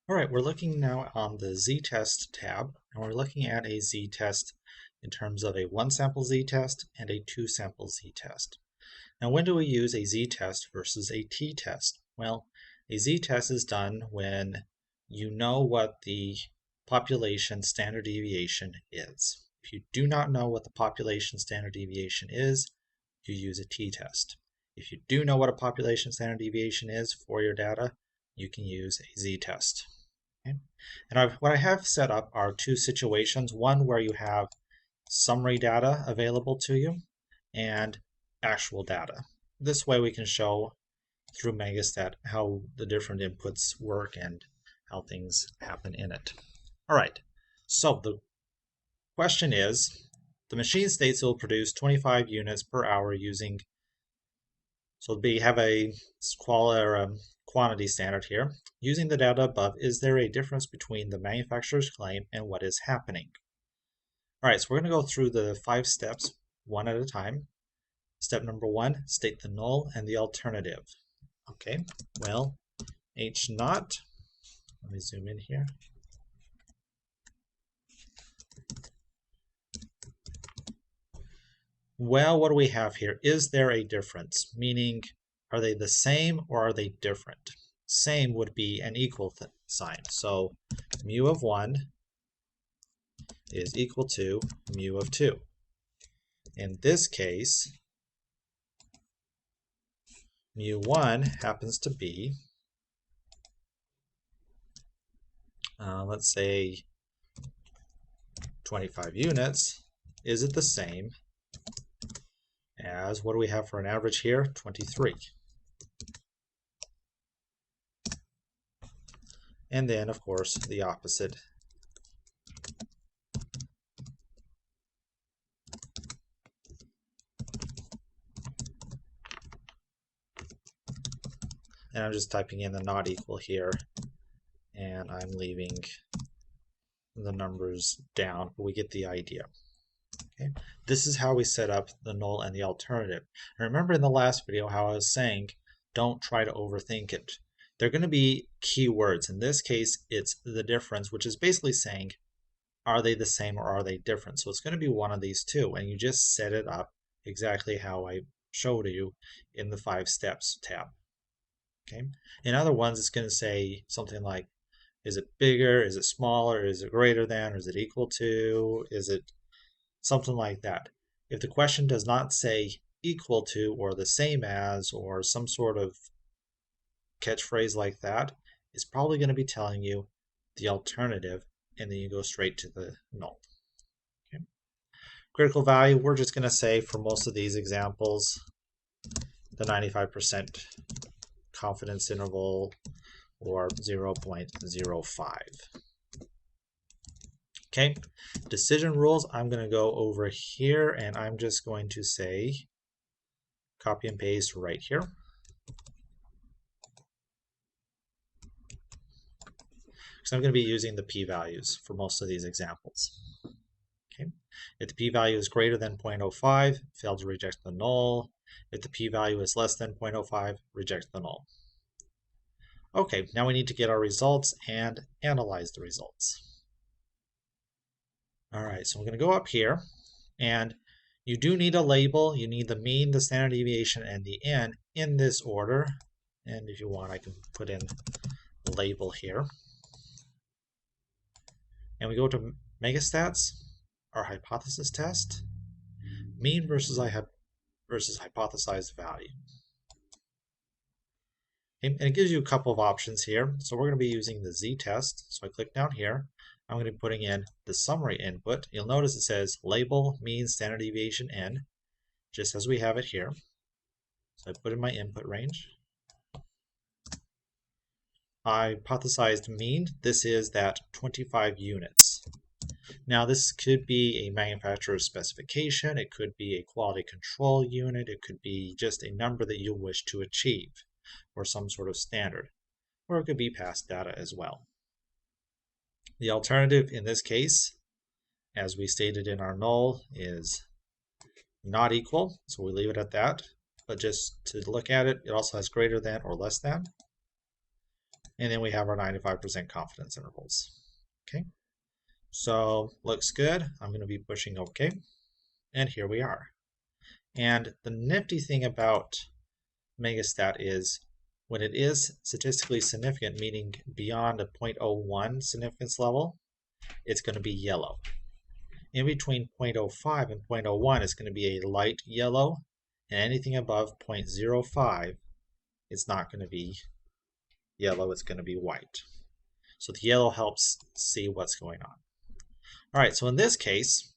All right, we're looking now on the z-test tab, and we're looking at a z-test in terms of a one-sample z-test and a two-sample z-test. Now, when do we use a z-test versus a t-test? Well, a z-test is done when you know what the population standard deviation is. If you do not know what the population standard deviation is, you use a t-test. If you do know what a population standard deviation is for your data, you can use a z-test. Okay. And what I have set up are two situations, one where you have summary data available to you and actual data. This way we can show through Megastat how the different inputs work and how things happen in it. All right, so the question is, the machine states it will produce 25 units per hour using, so we have a quantity standard here. Using the data above, is there a difference between the manufacturer's claim and what is happening? All right, so we're going to go through the 5 steps one at a time. Step number 1, state the null and the alternative. Okay, well, H naught, let me zoom in here. Well, what do we have here? Is there a difference? Meaning, are they the same or are they different? Same would be an equal sign. So mu of 1 is equal to mu of 2. In this case, mu1 happens to be, let's say, 25 units. Is it the same as, what do we have for an average here? 23. And then, of course, the opposite. And I'm just typing in the not equal here, and I'm leaving the numbers down, but we get the idea. Okay, this is how we set up the null and the alternative. And remember in the last video how I was saying, don't try to overthink it. They're going to be keywords. In this case, it's the difference, which is basically saying, are they the same or are they different? So it's going to be one of these two, and you just set it up exactly how I showed you in the 5 steps tab. Okay. In other ones, it's going to say something like, is it bigger? Is it smaller? Is it greater than? Or is it equal to? Is it something like that? If the question does not say equal to or the same as or some sort of catchphrase like that, it's probably going to be telling you the alternative, and then you go straight to the null. Okay. Critical value, we're just going to say for most of these examples, the 95% confidence interval or 0.05. Okay, decision rules, I'm going to go over here and I'm just going to say copy and paste right here. So I'm going to be using the p-values for most of these examples. Okay, if the p-value is greater than 0.05, fail to reject the null. If the p-value is less than 0.05, reject the null. Okay, now we need to get our results and analyze the results. All right, so I'm going to go up here, and you do need a label. You need the mean, the standard deviation, and the n in this order. And if you want, I can put in the label here. And we go to Megastats, our hypothesis test, mean versus hypothesized value. And it gives you a couple of options here. So we're going to be using the z-test. So I click down here. I'm going to be putting in the summary input. You'll notice it says label, mean, standard deviation, n, just as we have it here. So I put in my input range. Hypothesized mean, this is that 25 units. Now this could be a manufacturer's specification, it could be a quality control unit, it could be just a number that you wish to achieve, or some sort of standard, or it could be past data as well. The alternative in this case, as we stated in our null, is not equal, so we leave it at that. But just to look at it, it also has greater than or less than. And then we have our 95% confidence intervals. Okay, so looks good. I'm going to be pushing OK. And here we are. And the nifty thing about Megastat is when it is statistically significant, meaning beyond a 0.01 significance level, it's going to be yellow. In between 0.05 and 0.01 is going to be a light yellow, and anything above 0.05, it's not going to be yellow, it's going to be white. So the yellow helps see what's going on. All right, so in this case,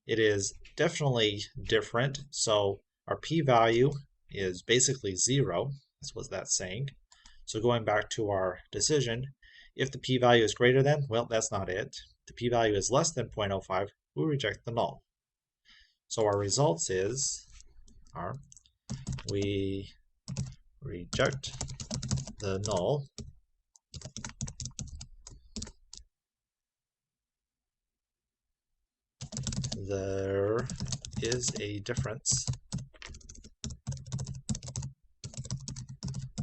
it is definitely different. So our p-value is basically 0. That's what that's saying. So going back to our decision, if the p-value is greater than, well, that's not it. If the p-value is less than 0.05, we reject the null. So our results are we reject the null there is a difference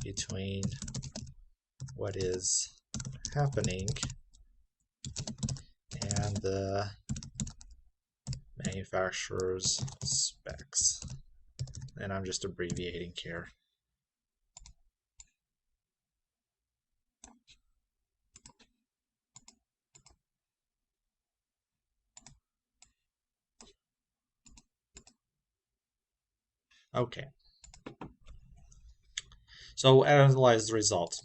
between what is happening and the manufacturer's specs. And I'm just abbreviating here. Okay. So analyze the result.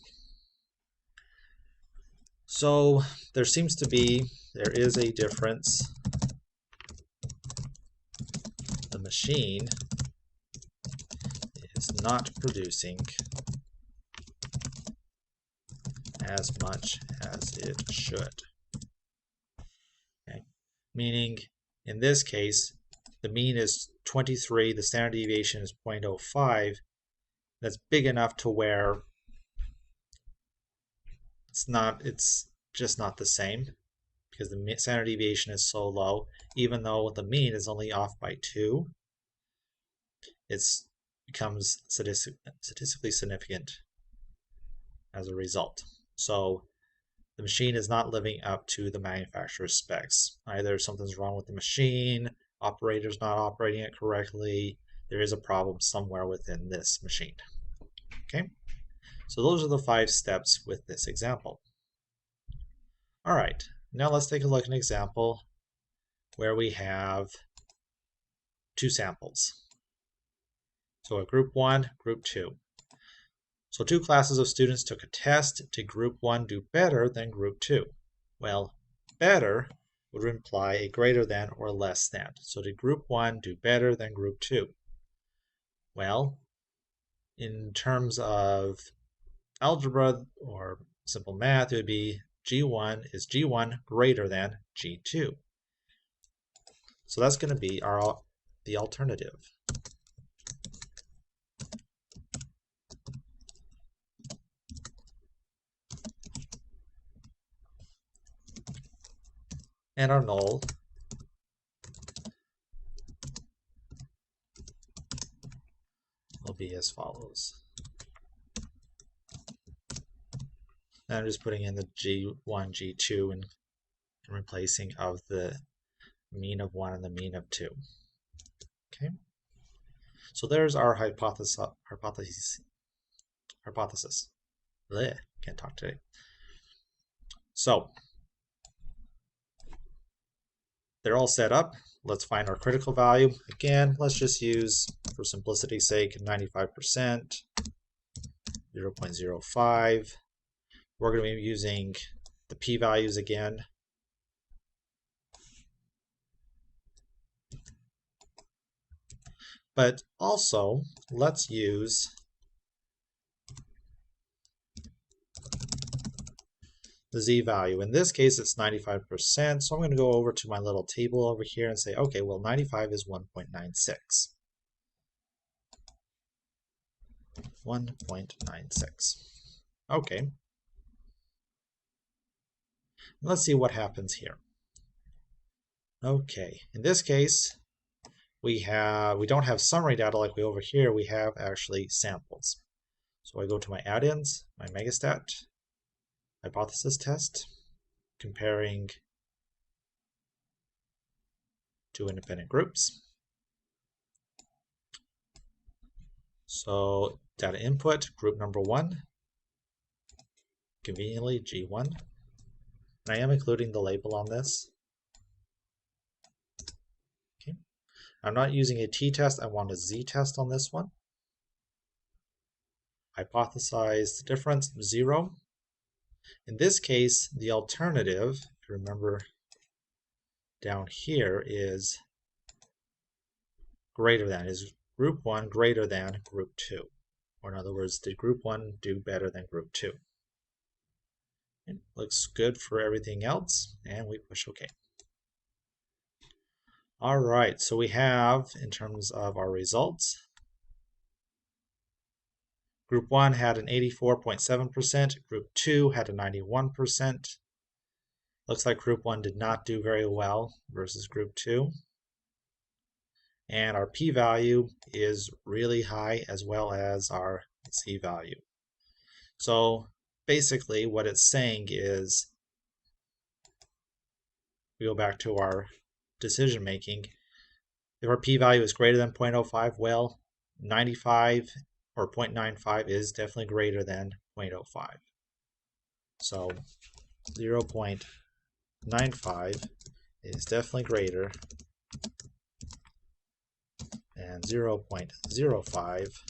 So there is a difference. The machine is not producing as much as it should. Okay. Meaning, in this case, the mean is 23, the standard deviation is 0.05. That's big enough to where it's just not the same, because the standard deviation is so low. Even though the mean is only off by 2, it becomes statistically significant as a result. So the machine is not living up to the manufacturer's specs. Either something's wrong with the machine, operator's not operating it correctly, there is a problem somewhere within this machine. Okay, so those are the 5 steps with this example. All right, now let's take a look at an example where we have 2 samples. So a group 1, group 2. So 2 classes of students took a test. Did group 1 do better than group 2? Well, better would imply a greater than or less than. So did group 1 do better than group 2? Well, in terms of algebra or simple math, it would be is G1 greater than G2? So that's going to be the alternative. And our null will be as follows. And I'm just putting in the G1, G2 and replacing of the mean of 1 and the mean of 2. Okay, so there's our hypothesis. Blech, can't talk today. So they're all set up. Let's find our critical value. Again, let's just use, for simplicity's sake, 95%, 0.05. We're going to be using the p-values again. But also, let's use the z-value. In this case, it's 95%, so I'm going to go over to my little table over here and say, okay, well, 95 is 1.96. 1.96. Okay. Let's see what happens here. Okay, in this case, we don't have summary data like we over here. We have actually samples. So I go to my add-ins, my Megastat, hypothesis test, comparing two independent groups. So data input, group number 1, conveniently G1. And I am including the label on this. Okay. I'm not using a t-test, I want a z-test on this one. Hypothesize the difference, 0. In this case, the alternative, if you remember down here, is greater than, is group 1 greater than group 2. Or in other words, did group 1 do better than group 2? It looks good for everything else, and we push OK. All right, so we have, in terms of our results, Group 1 had an 84.7%, Group 2 had a 91%. Looks like Group 1 did not do very well versus Group 2. And our p-value is really high, as well as our z-value. So basically what it's saying is, we go back to our decision making. If our p-value is greater than 0.05, well, 95 or 0.95 is definitely greater than 0.05. So 0.95 is definitely greater than 0.05.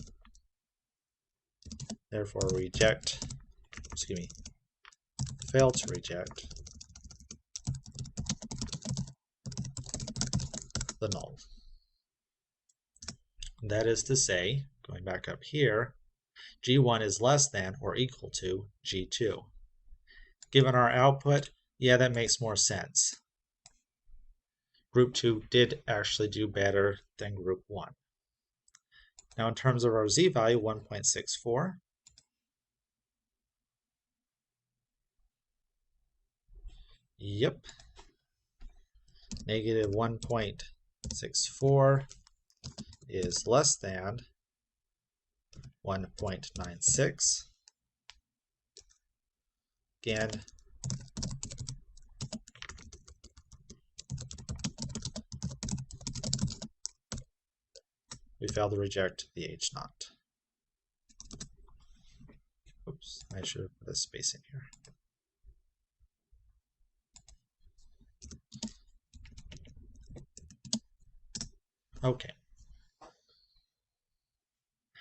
Therefore fail to reject the null. That is to say, going back up here, G1 is less than or equal to G2. Given our output, yeah, that makes more sense. Group 2 did actually do better than Group 1. Now in terms of our z-value, 1.64. Yep. Negative 1.64 is less than 1.96. Again, we failed to reject the H0. Oops, I should have put a space in here. Okay.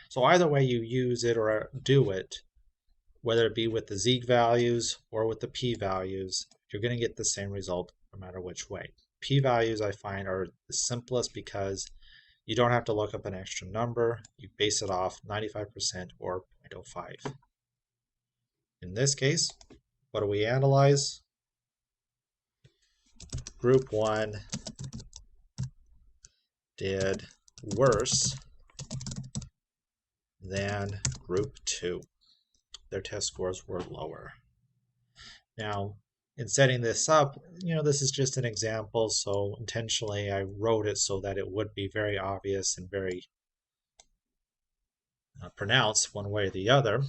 So either way you use it or do it, whether it be with the z values or with the p values, you're going to get the same result no matter which way. P values I find are the simplest because you don't have to look up an extra number. You base it off 95% or 0.05. In this case, what do we analyze? Group 1 did worse than Group 2. Their test scores were lower. Now, in setting this up, this is just an example, so intentionally I wrote it so that it would be very obvious and very pronounced one way or the other.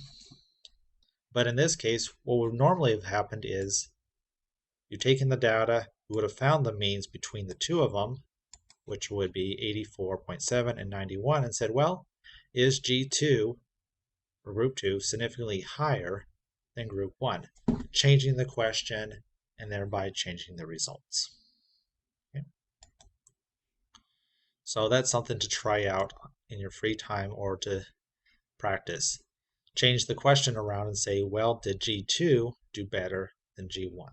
But in this case, what would normally have happened is you've taken the data, you would have found the means between the two of them, which would be 84.7 and 91, and said, well, is G2 or Group 2 significantly higher than Group 1? Changing the question and thereby changing the results. Okay. So that's something to try out in your free time or to practice. Change the question around and say, well, did G2 do better than G1?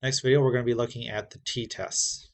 Next video, we're going to be looking at the t-tests.